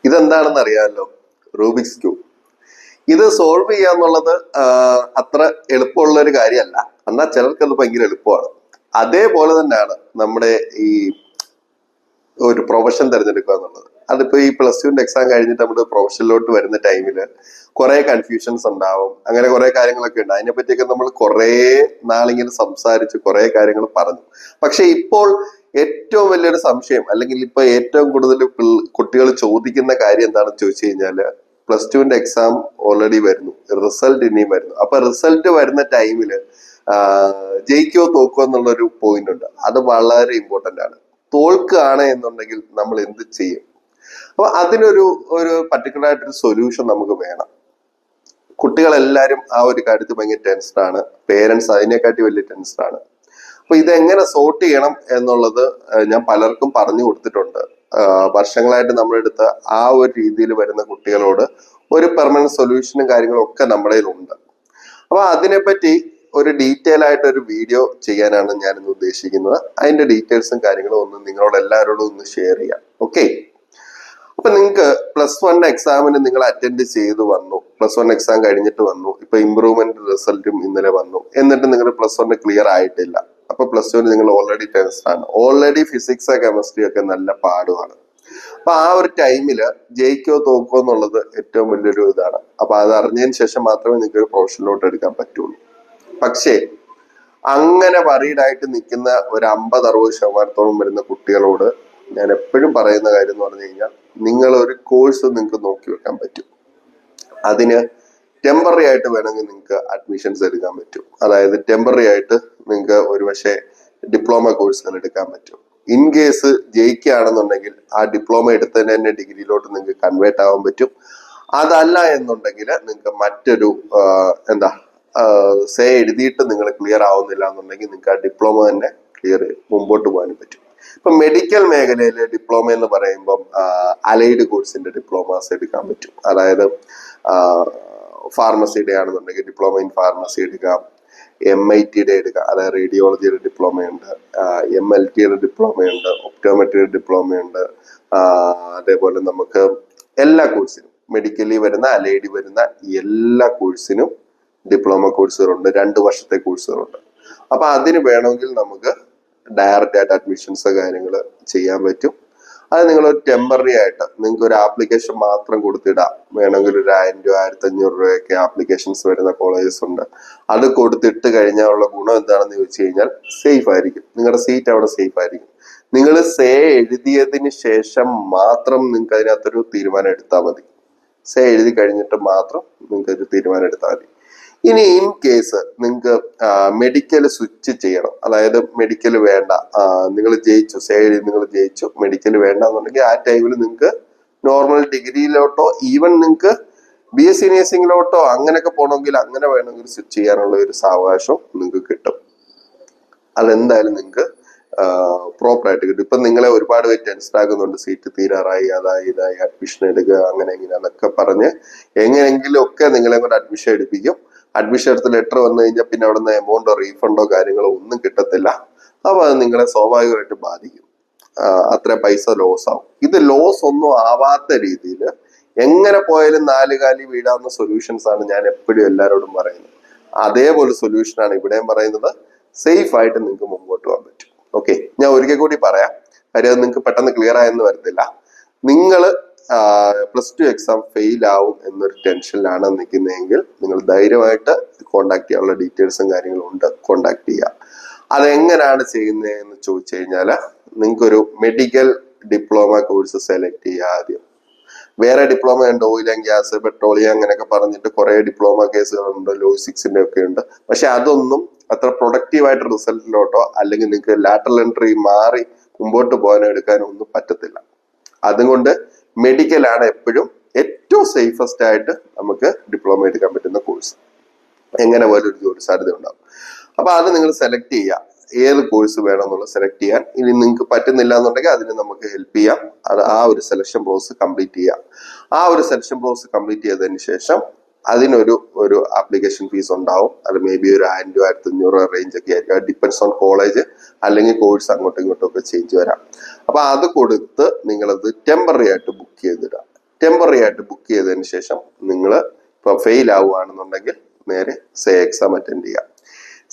ഇതെന്താണെന്ന് അറിയാമല്ലോ, Rubik's cube. ഇത് സോൾവ് ചെയ്യാന്നുള്ളത് അത്ര എളുപ്പമുള്ള ഒരു കാര്യമല്ല. എന്നാൽ ചിലർക്ക് അത് ഭയങ്കര എളുപ്പമാണ്. അതേപോലെ തന്നെയാണ് നമ്മുടെ ഈ ഒരു പ്രൊഫഷൻ തിരഞ്ഞെടുക്കുക എന്നുള്ളത്. അതിപ്പോ ഈ +2 എക്സാം കഴിഞ്ഞിട്ട് നമ്മൾ പ്രൊഫഷനിലോട്ട് വരുന്ന ടൈമിൽ കുറെ കൺഫ്യൂഷൻസ് ഉണ്ടാവും. അങ്ങനെ കുറെ കാര്യങ്ങളൊക്കെ ഉണ്ട്. അതിനെപ്പറ്റിയൊക്കെ നമ്മൾ കുറെ നാളിങ്ങനെ സംസാരിച്ച് കുറെ കാര്യങ്ങൾ പറഞ്ഞു. പക്ഷെ ഇപ്പോൾ ഏറ്റവും വലിയൊരു സംശയം, അല്ലെങ്കിൽ ഇപ്പൊ ഏറ്റവും കൂടുതൽ കുട്ടികൾ ചോദിക്കുന്ന കാര്യം എന്താണെന്ന് ചോദിച്ചു കഴിഞ്ഞാല്, +2 എക്സാം ഓൾറെഡി വരുന്നു, റിസൾട്ട് ഇനിയും വരുന്നു. അപ്പൊ റിസൾട്ട് വരുന്ന ടൈമില് ജയിക്കോ തോക്കോ എന്നുള്ളൊരു പോയിന്റ് ഉണ്ട്. അത് വളരെ ഇമ്പോർട്ടന്റ് ആണ്. തോൽക്കുകയാണ് എന്നുണ്ടെങ്കിൽ നമ്മൾ എന്ത് ചെയ്യും? അപ്പൊ അതിനൊരു പർട്ടിക്കുലർ ആയിട്ടൊരു സൊല്യൂഷൻ നമുക്ക് വേണം. കുട്ടികളെല്ലാരും ആ ഒരു കാര്യത്തിൽ ഭയങ്കര ടെൻസ്ഡാണ്. പേരൻസ് അതിനെക്കാട്ടി വലിയ ടെൻസ്ഡാണ്. അപ്പൊ ഇതെങ്ങനെ സോർട്ട് ചെയ്യണം എന്നുള്ളത് ഞാൻ പലർക്കും പറഞ്ഞു കൊടുത്തിട്ടുണ്ട്. വർഷങ്ങളായിട്ട് നമ്മളെടുത്ത ആ ഒരു രീതിയിൽ വരുന്ന കുട്ടികളോട് ഒരു പെർമനന്റ് സൊല്യൂഷനും കാര്യങ്ങളും ഒക്കെ നമ്മുടെ കയ്യിലുണ്ട്. അപ്പൊ അതിനെപ്പറ്റി ഒരു ഡീറ്റെയിൽ ആയിട്ട് ഒരു വീഡിയോ ചെയ്യാനാണ് ഞാൻ ഇന്ന് ഉദ്ദേശിക്കുന്നത്. അതിന്റെ ഡീറ്റെയിൽസും കാര്യങ്ങളും ഒന്ന് നിങ്ങളോട് എല്ലാവരോടും ഒന്ന് ഷെയർ ചെയ്യാം. ഓക്കെ. അപ്പൊ നിങ്ങൾക്ക് +1 എക്സാമിന് നിങ്ങൾ അറ്റൻഡ് ചെയ്ത് വന്നു, +1 എക്സാം കഴിഞ്ഞിട്ട് വന്നു, ഇപ്പൊ ഇംപ്രൂവ്മെന്റ് റിസൾട്ടും ഇന്നലെ വന്നു, എന്നിട്ട് നിങ്ങൾ +1 ക്ലിയർ ആയിട്ടില്ല. അപ്പൊ +2 നിങ്ങൾ ഓൾറെഡി ടെൻസ്ഡ് ആണ്. ഓൾറെഡി ഫിസിക്സ് കെമിസ്ട്രി ഒക്കെ നല്ല പാടുമാണ്. അപ്പൊ ആ ഒരു ടൈമില് ജയിക്കോ തോക്കോ എന്നുള്ളത് ഏറ്റവും വലിയൊരു ഇതാണ്. അപ്പൊ അത് അറിഞ്ഞതിന് ശേഷം മാത്രമേ നിങ്ങൾക്ക് പ്രൊഫഷനിലോട്ട് എടുക്കാൻ പറ്റുള്ളൂ. പക്ഷേ അങ്ങനെ വറീഡായിട്ട് നിൽക്കുന്ന ഒരു 50-60% വരുന്ന കുട്ടികളോട് ഞാൻ എപ്പോഴും പറയുന്ന കാര്യം എന്ന് പറഞ്ഞു കഴിഞ്ഞാൽ, നിങ്ങൾ ഒരു കോഴ്സ് നിങ്ങൾക്ക് നോക്കി വെക്കാൻ പറ്റും. അതിന് ടെമ്പററി ആയിട്ട് വേണമെങ്കിൽ നിങ്ങൾക്ക് അഡ്മിഷൻസ് എടുക്കാൻ പറ്റും. അതായത് ടെമ്പററി ആയിട്ട് നിങ്ങൾക്ക് ഒരു പക്ഷേ ഡിപ്ലോമ കോഴ്സുകൾ എടുക്കാൻ പറ്റും. ഇൻ കേസ് ജയിക്കുകയാണെന്നുണ്ടെങ്കിൽ ആ ഡിപ്ലോമ എടുത്തതിന് തന്നെ ഡിഗ്രിയിലോട്ട് നിങ്ങൾക്ക് കൺവേർട്ട് ആവാൻ പറ്റും. അതല്ല എന്നുണ്ടെങ്കിൽ നിങ്ങൾക്ക് മറ്റൊരു സേ എഴുതിയിട്ട് നിങ്ങൾ ക്ലിയർ ആവുന്നില്ല എന്നുണ്ടെങ്കിൽ നിങ്ങൾക്ക് ആ ഡിപ്ലോമ തന്നെ ക്ലിയർ ചെയ്ത് മുമ്പോട്ട് പോകാനും പറ്റും. ഇപ്പൊ മെഡിക്കൽ മേഖലയിലെ ഡിപ്ലോമ എന്ന് പറയുമ്പം അലൈഡ് കോഴ്സിന്റെ ഡിപ്ലോമാസ് എടുക്കാൻ പറ്റും. അതായത് ഫാർമസിയുടെ ആണെന്നുണ്ടെങ്കിൽ ഡിപ്ലോമ ഇൻ ഫാർമസി എടുക്കാം, MITയുടെ എടുക്കാം, അതായത് റേഡിയോളജിയുടെ ഡിപ്ലോമയുണ്ട്, MLTയുടെ ഡിപ്ലോമയുണ്ട്, ഒപ്റ്റോമെട്രിയുടെ ഡിപ്ലോമയുണ്ട്. അതേപോലെ നമുക്ക് എല്ലാ കോഴ്സിനും, മെഡിക്കലി വരുന്ന അലൈഡ് വരുന്ന എല്ലാ കോഴ്സിനും ഡിപ്ലോമ കോഴ്സുകളുണ്ട്, 2 വർഷത്തെ കോഴ്സുകളുണ്ട്. അപ്പൊ അതിന് വേണമെങ്കിൽ നമുക്ക് ഡയറക്റ്റ് ആയിട്ട് അഡ്മിഷൻസ് കാര്യങ്ങൾ ചെയ്യാൻ പറ്റും. അത് നിങ്ങൾ ഒരു ടെമ്പററി ആയിട്ട് നിങ്ങൾക്ക് ഒരു ആപ്ലിക്കേഷൻ മാത്രം കൊടുത്തിടാം. വേണമെങ്കിൽ ഒരു 1000 രൂപ 1500 രൂപയൊക്കെ ആപ്ലിക്കേഷൻസ് വരുന്ന കോളേജസ് ഉണ്ട്. അത് കൊടുത്തിട്ട് കഴിഞ്ഞാൽ ഉള്ള ഗുണം എന്താണെന്ന് ചോദിച്ചു കഴിഞ്ഞാൽ, സേഫ് ആയിരിക്കും, നിങ്ങളുടെ സീറ്റ് അവിടെ സേഫ് ആയിരിക്കും. നിങ്ങൾ സേ എഴുതിയതിന് ശേഷം മാത്രം നിങ്ങൾക്ക് അതിനകത്തൊരു തീരുമാനം എടുത്താൽ മതി. സേ എഴുതി കഴിഞ്ഞിട്ട് മാത്രം നിങ്ങൾക്ക് ഒരു തീരുമാനം എടുത്താൽ മതി. ഇനി ഇൻ കേസ് നിങ്ങൾക്ക് മെഡിക്കൽ സ്വിച്ച് ചെയ്യണം, അതായത് മെഡിക്കൽ വേണ്ട, നിങ്ങൾ ജയിച്ചു, സേ എഴുതി നിങ്ങൾ ജയിച്ചു, മെഡിക്കൽ വേണ്ട എന്നുണ്ടെങ്കിൽ ആ ടൈമിൽ നിങ്ങൾക്ക് നോർമൽ ഡിഗ്രിയിലോട്ടോ ഈവൻ നിങ്ങൾക്ക് BSc നേഴ്സിംഗിലോട്ടോ അങ്ങനെയൊക്കെ പോകണമെങ്കിൽ അങ്ങനെ വേണമെങ്കിൽ സ്വിച്ച് ചെയ്യാനുള്ള ഒരു സാവകാശം നിങ്ങൾക്ക് കിട്ടും. അതെന്തായാലും നിങ്ങൾക്ക് പ്രോപ്പറായിട്ട് കിട്ടും. ഇപ്പൊ നിങ്ങളെ ഒരുപാട് പേര് ടെൻസ്ഡ് ആകുന്നുണ്ട്, സീറ്റ് തീരാറായി, അതായി ഇതായി, അഡ്മിഷൻ എടുക്കുക, അങ്ങനെ ഇങ്ങനെയാന്നൊക്കെ പറഞ്ഞ് എങ്ങനെയെങ്കിലും ഒക്കെ നിങ്ങളെ കൊണ്ട് അഡ്മിഷൻ എടുപ്പിക്കും. അഡ്മിഷൻ എടുത്ത് ലെറ്റർ വന്നു കഴിഞ്ഞാൽ പിന്നെ അവിടെ നിന്ന് എമൗണ്ടോ റീഫണ്ടോ കാര്യങ്ങളോ ഒന്നും കിട്ടത്തില്ല. അപ്പൊ അത് നിങ്ങളെ സ്വാഭാവികമായിട്ട് ബാധിക്കും. അത്ര പൈസ ലോസ് ആവും. ഇത് ലോസ് ഒന്നും ആവാത്ത രീതിയിൽ എങ്ങനെ പോയാലും 4 കാലി വീഴാവുന്ന സൊല്യൂഷൻസ് ആണ് ഞാൻ എപ്പോഴും എല്ലാവരോടും പറയുന്നത്. അതേപോലെ സൊല്യൂഷനാണ് ഇവിടെയും പറയുന്നത്. സേഫ് ആയിട്ട് നിങ്ങൾക്ക് മുമ്പോട്ട് പോകാൻ പറ്റും. ഓക്കെ, ഞാൻ ഒരിക്കൽ കൂടി പറയാം, കാര്യം അത് നിങ്ങൾക്ക് പെട്ടെന്ന് ക്ലിയർ ആയെന്ന് വരത്തില്ല. നിങ്ങൾ +2 എക്സാം ഫെയിൽ ആവും എന്നൊരു ടെൻഷനിലാണ് നിൽക്കുന്നതെങ്കിൽ നിങ്ങൾ ധൈര്യമായിട്ട് കോണ്ടാക്ട് ചെയ്യാനുള്ള ഡീറ്റെയിൽസും കാര്യങ്ങളും ഉണ്ട്, കോണ്ടാക്ട് ചെയ്യുക. അതെങ്ങനെയാണ് ചെയ്യുന്നതെന്ന് ചോദിച്ചു കഴിഞ്ഞാൽ, നിങ്ങൾക്കൊരു മെഡിക്കൽ ഡിപ്ലോമ കോഴ്സ് സെലക്ട് ചെയ്യുക ആദ്യം. വേറെ ഡിപ്ലോമ ഉണ്ട്, ഓയിൽ ആൻഡ് ഗ്യാസ്, പെട്രോളിയം, അങ്ങനെയൊക്കെ പറഞ്ഞിട്ട് കുറെ ഡിപ്ലോമ കേസുകളുണ്ട്, ലോജിസ്റ്റിക്സിന്റെ ഒക്കെ ഉണ്ട്. പക്ഷെ അതൊന്നും അത്ര പ്രൊഡക്റ്റീവായിട്ട് റിസൾട്ടിലോട്ടോ അല്ലെങ്കിൽ നിങ്ങൾക്ക് ലാറ്ററൽ എൻട്രി മാറി മുമ്പോട്ട് പോകാനോ എടുക്കാനോ ഒന്നും പറ്റത്തില്ല. അതുകൊണ്ട് മെഡിക്കലാണ് എപ്പോഴും ഏറ്റവും സേഫസ്റ്റ് ആയിട്ട് നമുക്ക് ഡിപ്ലോമ എടുക്കാൻ പറ്റുന്ന കോഴ്സ്. എങ്ങനെ പോലെ ഒരു ജോലി സാധ്യത ഉണ്ടാവും. അപ്പൊ അത് നിങ്ങൾ സെലക്ട് ചെയ്യുക, ഏത് കോഴ്സ് വേണമെന്നുള്ളത് സെലക്ട് ചെയ്യാൻ. ഇനി നിങ്ങൾക്ക് പറ്റുന്നില്ല എന്നുണ്ടെങ്കിൽ അതിന് നമുക്ക് ഹെൽപ്പ് ചെയ്യാം. അത് ആ ഒരു സെലക്ഷൻ പ്രോസസ് കംപ്ലീറ്റ് ചെയ്യാം. ആ ഒരു സെലക്ഷൻ പ്രോസസ് കംപ്ലീറ്റ് ചെയ്തതിന് ശേഷം അതിനൊരു ആപ്ലിക്കേഷൻ ഫീസ് ഉണ്ടാവും. അത് മേ ബി ഒരു 1000 രൂപ 1500 രൂപ റേഞ്ച് ഒക്കെ ആയിരിക്കും. ഡിപ്പെൻസ് ഓൺ കോളേജ്, അല്ലെങ്കിൽ കോഴ്സ് അങ്ങോട്ടും ഇങ്ങോട്ടും ഒക്കെ ചേഞ്ച് വരാം. അപ്പൊ അത് കൊടുത്ത് നിങ്ങളത് ടെമ്പററി ആയിട്ട് ബുക്ക് ചെയ്തിടാം. ടെമ്പററി ആയിട്ട് ബുക്ക് ചെയ്തതിന് ശേഷം നിങ്ങൾ ഇപ്പൊ ഫെയിൽ ആവുകയാണെന്നുണ്ടെങ്കിൽ നേരെ സേ എക്സാം അറ്റൻഡ് ചെയ്യാം.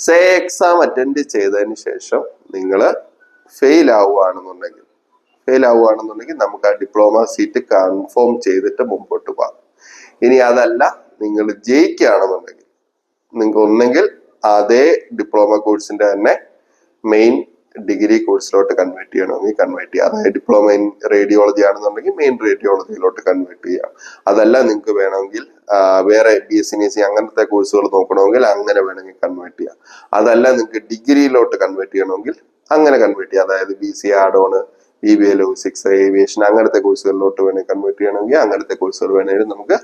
സേ എക്സാം അറ്റൻഡ് ചെയ്തതിന് ശേഷം നിങ്ങൾ ഫെയിൽ ആവുകയാണെന്നുണ്ടെങ്കിൽ നമുക്ക് ആ ഡിപ്ലോമ സീറ്റ് കൺഫേം ചെയ്തിട്ട് മുമ്പോട്ട് പോകാം. ഇനി അതല്ല നിങ്ങൾ ജയിക്കുകയാണെന്നുണ്ടെങ്കിൽ നിങ്ങൾക്ക് ഒന്നെങ്കിൽ അതേ ഡിപ്ലോമ കോഴ്സിന്റെ തന്നെ മെയിൻ ഡിഗ്രി കോഴ്സിലോട്ട് കൺവേർട്ട് ചെയ്യണമെങ്കിൽ കൺവേർട്ട് ചെയ്യാം. അതായത് ഡിപ്ലോമ ഇൻ റേഡിയോളജി ആണെന്നുണ്ടെങ്കിൽ മെയിൻ റേഡിയോളജിയിലോട്ട് കൺവേർട്ട് ചെയ്യാം. അതല്ല നിങ്ങൾക്ക് വേണമെങ്കിൽ വേറെ BSc NSc അങ്ങനത്തെ കോഴ്സുകൾ നോക്കണമെങ്കിൽ അങ്ങനെ വേണമെങ്കിൽ കൺവേർട്ട് ചെയ്യാം. അതല്ല നിങ്ങൾക്ക് ഡിഗ്രിയിലോട്ട് കൺവേർട്ട് ചെയ്യണമെങ്കിൽ അങ്ങനെ കൺവേർട്ട് ചെയ്യാം. അതായത് BC add-on, BBA logistics, aviation അങ്ങനത്തെ കോഴ്സുകളിലോട്ട് വേണമെങ്കിൽ കൺവേർട്ട് ചെയ്യണമെങ്കിൽ അങ്ങനത്തെ കോഴ്സുകൾ വേണമെങ്കിൽ നമുക്ക്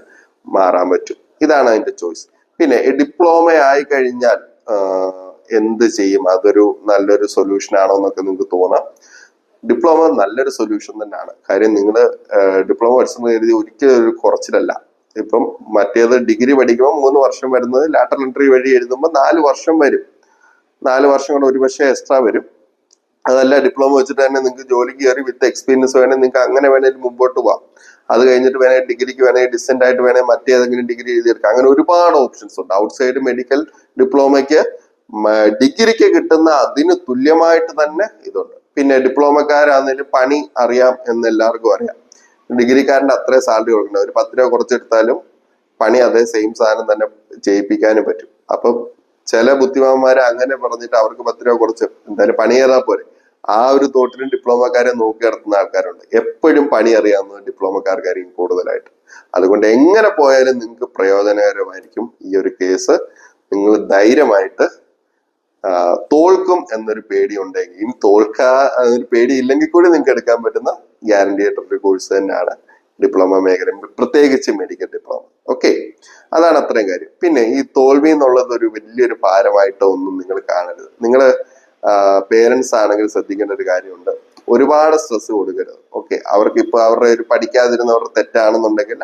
മാറാൻ പറ്റും. ഇതാണ് അതിന്റെ ചോയ്സ്. പിന്നെ ഡിപ്ലോമ ആയി കഴിഞ്ഞാൽ എന്ത് ചെയ്യും, അതൊരു നല്ലൊരു സൊല്യൂഷൻ ആണോ എന്നൊക്കെ നിങ്ങൾക്ക് തോന്നാം. ഡിപ്ലോമ നല്ലൊരു സൊല്യൂഷൻ തന്നെയാണ്. കാര്യം നിങ്ങൾ ഡിപ്ലോമ പഠിച്ചെന്ന് കരുതി ഒരിക്കലും ഒരു കുറച്ചിലല്ല. ഇപ്പം മറ്റേത് ഡിഗ്രി പഠിക്കുമ്പോൾ 3 വർഷം വരുന്നത് ലാറ്ററൽ എൻട്രി വഴി എഴുതുമ്പോൾ 4 വർഷം വരും. 4 വർഷം കൊണ്ട് ഒരു പക്ഷേ എക്സ്ട്രാ വരും. അതല്ല ഡിപ്ലോമ വെച്ചിട്ട് തന്നെ നിങ്ങൾക്ക് ജോലിക്ക് കയറി വിത്ത് എക്സ്പീരിയൻസ് വേണമെങ്കിൽ നിങ്ങൾക്ക് അങ്ങനെ വേണമെങ്കിൽ മുമ്പോട്ട് പോവാം. അത് കഴിഞ്ഞിട്ട് വേണമെങ്കിൽ ഡിഗ്രിക്ക് വേണമെങ്കിൽ ഡിസ്റ്റന്റ് ആയിട്ട് വേണമെങ്കിൽ മറ്റേതെങ്കിലും ഡിഗ്രി എഴുതിയെടുക്കാം. അങ്ങനെ ഒരുപാട് ഓപ്ഷൻസ് ഉണ്ട്. ഔട്ട്സൈഡ് മെഡിക്കൽ ഡിപ്ലോമയ്ക്ക് ഡിഗ്രിക്ക് കിട്ടുന്ന അതിന് തുല്യമായിട്ട് തന്നെ ഇതുണ്ട്. പിന്നെ ഡിപ്ലോമക്കാരാണെങ്കിലും പണി അറിയാം എന്ന് എല്ലാവർക്കും അറിയാം. ഡിഗ്രിക്കാരന്റെ അത്രയും സാലറി കൊടുക്കണം. ഒരു 10 രൂപ കുറച്ചെടുത്താലും പണി അതേ സെയിം സാധനം തന്നെ ചെയ്യിപ്പിക്കാനും പറ്റും. അപ്പൊ ചില ബുദ്ധിമാന്മാരെ അങ്ങനെ പറഞ്ഞിട്ട് അവർക്ക് 10 രൂപ കുറച്ച് എന്തായാലും പണി ചെയ്താൽ പോരെ, ആ ഒരു തോട്ടിലും ഡിപ്ലോമക്കാരെ നോക്കി നടത്തുന്ന ആൾക്കാരുണ്ട്. എപ്പോഴും പണി അറിയാവുന്ന ഡിപ്ലോമക്കാർക്കായിരിക്കും കൂടുതലായിട്ട്. അതുകൊണ്ട് എങ്ങനെ പോയാലും നിങ്ങൾക്ക് പ്രയോജനകരമായിരിക്കും ഈ ഒരു കേസ്. നിങ്ങൾ ധൈര്യമായിട്ട് തോൽക്കും എന്നൊരു പേടി ഉണ്ടെങ്കിൽ, ഇനി ഒരു പേടി ഇല്ലെങ്കിൽ കൂടി നിങ്ങൾക്ക് എടുക്കാൻ പറ്റുന്ന ഗ്യാരണ്ടി ആയിട്ടൊരു കോഴ്സ് തന്നെയാണ് ഡിപ്ലോമ മേഖല, പ്രത്യേകിച്ച് മെഡിക്കൽ ഡിപ്ലോമ. ഓക്കെ, അതാണ് അത്രയും കാര്യം. പിന്നെ ഈ തോൽവി എന്നുള്ളത് ഒരു വലിയൊരു ഭാരമായിട്ടോ ഒന്നും നിങ്ങൾ കാണരുത്. നിങ്ങൾ പേരൻസ് ആണെങ്കിൽ ശ്രദ്ധിക്കേണ്ട ഒരു കാര്യമുണ്ട്, ഒരുപാട് സ്ട്രെസ് കൊടുക്കരുത്. ഓക്കെ, അവർക്ക് ഇപ്പൊ അവരുടെ ഒരു പഠിക്കാതിരുന്നവരുടെ തെറ്റാണെന്നുണ്ടെങ്കിൽ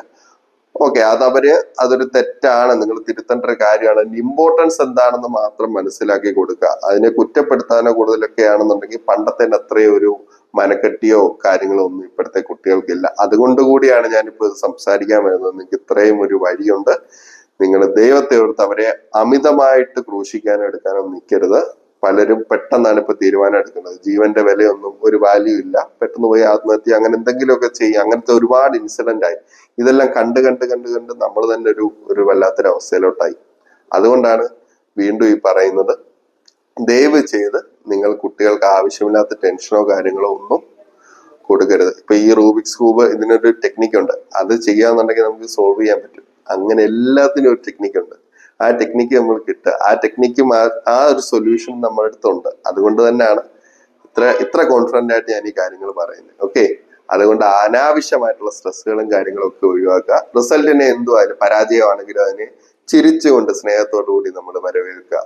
ഓക്കെ, അതൊരു തെറ്റാണ്, നിങ്ങൾ തിരുത്തേണ്ട ഒരു കാര്യമാണ്. ഇമ്പോർട്ടൻസ് എന്താണെന്ന് മാത്രം മനസ്സിലാക്കി കൊടുക്കുക. അതിനെ കുറ്റപ്പെടുത്താനോ കൂടുതലൊക്കെ ആണെന്നുണ്ടെങ്കിൽ പണ്ടത്തെ അത്രയും ഒരു മനക്കെട്ടിയോ കാര്യങ്ങളോ ഒന്നും ഇപ്പോഴത്തെ കുട്ടികൾക്കില്ല. അതുകൊണ്ട് കൂടിയാണ് ഞാനിപ്പോ സംസാരിക്കാൻ വരുന്നത്. നിങ്ങൾക്ക് ഇത്രയും ഒരു വഴിയുണ്ട്. നിങ്ങൾ ദൈവത്തെ ഓർത്ത് അവരെ അമിതമായിട്ട് ക്രൂശിക്കാനോ എടുക്കാനോ നിൽക്കരുത്. പലരും പെട്ടെന്നാണ് ഇപ്പൊ തീരുമാനം എടുക്കുന്നത്. ജീവന്റെ വിലയൊന്നും ഒരു വാല്യൂ ഇല്ല, പെട്ടെന്ന് പോയി ആത്മഹത്യ അങ്ങനെ എന്തെങ്കിലുമൊക്കെ ചെയ്യും. അങ്ങനത്തെ ഒരുപാട് ഇൻസിഡന്റ് ആയി. ഇതെല്ലാം കണ്ട് നമ്മൾ തന്നെ ഒരു വല്ലാത്തൊരവസ്ഥയിലോട്ടായി. അതുകൊണ്ടാണ് വീണ്ടും ഈ പറയുന്നത്, ദയവ് ചെയ്ത് നിങ്ങൾ കുട്ടികൾക്ക് ആവശ്യമില്ലാത്ത ടെൻഷനോ കാര്യങ്ങളോ ഒന്നും കൊടുക്കരുത്. ഇപ്പൊ ഈ റൂബിക്സ് ക്യൂബ് ഇതിനൊരു ടെക്നിക്കുണ്ട്, അത് ചെയ്യാന്നുണ്ടെങ്കിൽ നമുക്ക് സോൾവ് ചെയ്യാൻ പറ്റും. അങ്ങനെ എല്ലാത്തിനും ഒരു ടെക്നിക്കുണ്ട്. ആ ടെക്നിക്ക് നമ്മൾ കിട്ടുക, ആ ടെക്നിക്കും ആ ഒരു സൊല്യൂഷൻ നമ്മുടെ അടുത്തുണ്ട്. അതുകൊണ്ട് തന്നെയാണ് ഇത്ര കോൺഫിഡന്റ് ആയിട്ട് ഞാൻ ഈ കാര്യങ്ങൾ പറയുന്നത്. ഓക്കെ, അതുകൊണ്ട് അനാവശ്യമായിട്ടുള്ള സ്ട്രെസ്സുകളും കാര്യങ്ങളും ഒക്കെ ഒഴിവാക്കുക. റിസൾട്ടിനെ എന്തുമായാലും പരാജയമാണെങ്കിലും അതിനെ ചിരിച്ചുകൊണ്ട് സ്നേഹത്തോടു കൂടി നമ്മൾ വരവേൽക്കുക.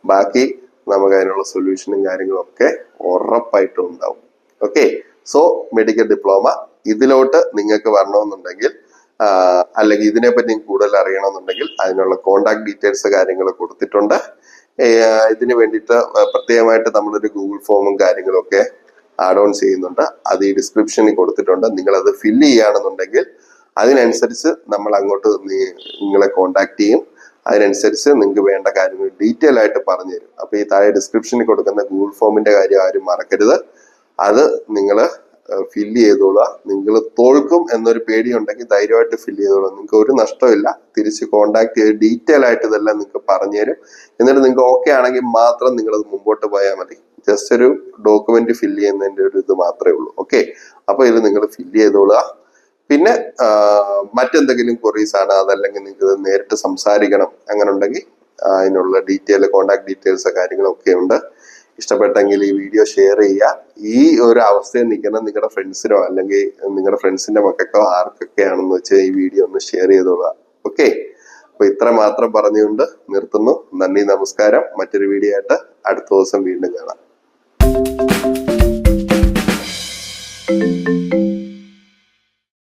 ബാക്കി നമുക്ക് അതിനുള്ള സൊല്യൂഷനും കാര്യങ്ങളും ഒക്കെ ഉറപ്പായിട്ടും ഉണ്ടാവും. ഓക്കെ, സോ മെഡിക്കൽ ഡിപ്ലോമ ഇതിലോട്ട് നിങ്ങൾക്ക് വരണമെന്നുണ്ടെങ്കിൽ അല്ലെങ്കിൽ ഇതിനെപ്പറ്റി കൂടുതൽ അറിയണമെന്നുണ്ടെങ്കിൽ അതിനുള്ള കോണ്ടാക്ട് ഡീറ്റെയിൽസ് കാര്യങ്ങൾ കൊടുത്തിട്ടുണ്ട്. ഇതിന് വേണ്ടിയിട്ട് പ്രത്യേകമായിട്ട് നമ്മളൊരു ഗൂഗിൾ ഫോമും കാര്യങ്ങളും ഒക്കെ ആഡ് ഓൺ ചെയ്യുന്നുണ്ട്. അത് ഈ ഡിസ്ക്രിപ്ഷനിൽ കൊടുത്തിട്ടുണ്ട്. നിങ്ങൾ അത് ഫില്ല് ചെയ്യുകയാണെന്നുണ്ടെങ്കിൽ അതിനനുസരിച്ച് നമ്മൾ അങ്ങോട്ട് നിങ്ങളെ കോണ്ടാക്ട് ചെയ്യും. അതിനനുസരിച്ച് നിങ്ങൾക്ക് വേണ്ട കാര്യങ്ങൾ ഡീറ്റെയിൽ ആയിട്ട് പറഞ്ഞു തരും. അപ്പൊ ഈ താഴെ ഡിസ്ക്രിപ്ഷനിൽ കൊടുക്കുന്ന ഗൂഗിൾ ഫോമിന്റെ കാര്യം ആരും മറക്കരുത്. അത് നിങ്ങൾ ഫില്ല് ചെയ്തോളുക. നിങ്ങൾ തോൽക്കും എന്നൊരു പേടിയുണ്ടെങ്കിൽ ധൈര്യമായിട്ട് ഫില്ല് ചെയ്തോളുക. നിങ്ങൾക്ക് ഒരു നഷ്ടമില്ല. തിരിച്ച് കോണ്ടാക്ട് ചെയ്ത് ഡീറ്റെയിൽ ആയിട്ട് ഇതെല്ലാം നിങ്ങൾക്ക് പറഞ്ഞു തരും. എന്നിട്ട് നിങ്ങൾക്ക് ഓക്കെ ആണെങ്കിൽ മാത്രം നിങ്ങളത് മുമ്പോട്ട് പോയാൽ മതി. ജസ്റ്റ് ഒരു ഡോക്യുമെന്റ് ഫില്ല് ചെയ്യുന്നതിന്റെ ഒരു ഇത് മാത്രമേ ഉള്ളൂ. ഓക്കെ, അപ്പൊ ഇത് നിങ്ങൾ ഫില്ല് ചെയ്തോളുക. പിന്നെ മറ്റെന്തെങ്കിലും ക്വറീസ് ആണ്, അതല്ലെങ്കിൽ നിങ്ങൾക്ക് നേരിട്ട് സംസാരിക്കണം അങ്ങനെ ഉണ്ടെങ്കിൽ അതിനുള്ള കോണ്ടാക്ട് ഡീറ്റെയിൽസ് കാര്യങ്ങളൊക്കെ ഉണ്ട്. ഇഷ്ടപ്പെട്ടെങ്കിൽ ഈ വീഡിയോ ഷെയർ ചെയ്യുക. ഈ ഒരു അവസ്ഥയിൽ നിൽക്കുന്ന നിങ്ങളുടെ ഫ്രണ്ട്സിനോ അല്ലെങ്കിൽ നിങ്ങളുടെ ഫ്രണ്ട്സിന്റെ മക്കൾക്കോ ആർക്കൊക്കെ ആണെന്ന് വെച്ചാൽ ഈ വീഡിയോ ഒന്ന് ഷെയർ ചെയ്തോളുക. ഓക്കെ, അപ്പൊ ഇത്ര മാത്രം പറഞ്ഞുകൊണ്ട് നിർത്തുന്നു. നന്ദി, നമസ്കാരം. മറ്റൊരു വീഡിയോ ആയിട്ട് അടുത്ത ദിവസം വീണ്ടും കാണാം.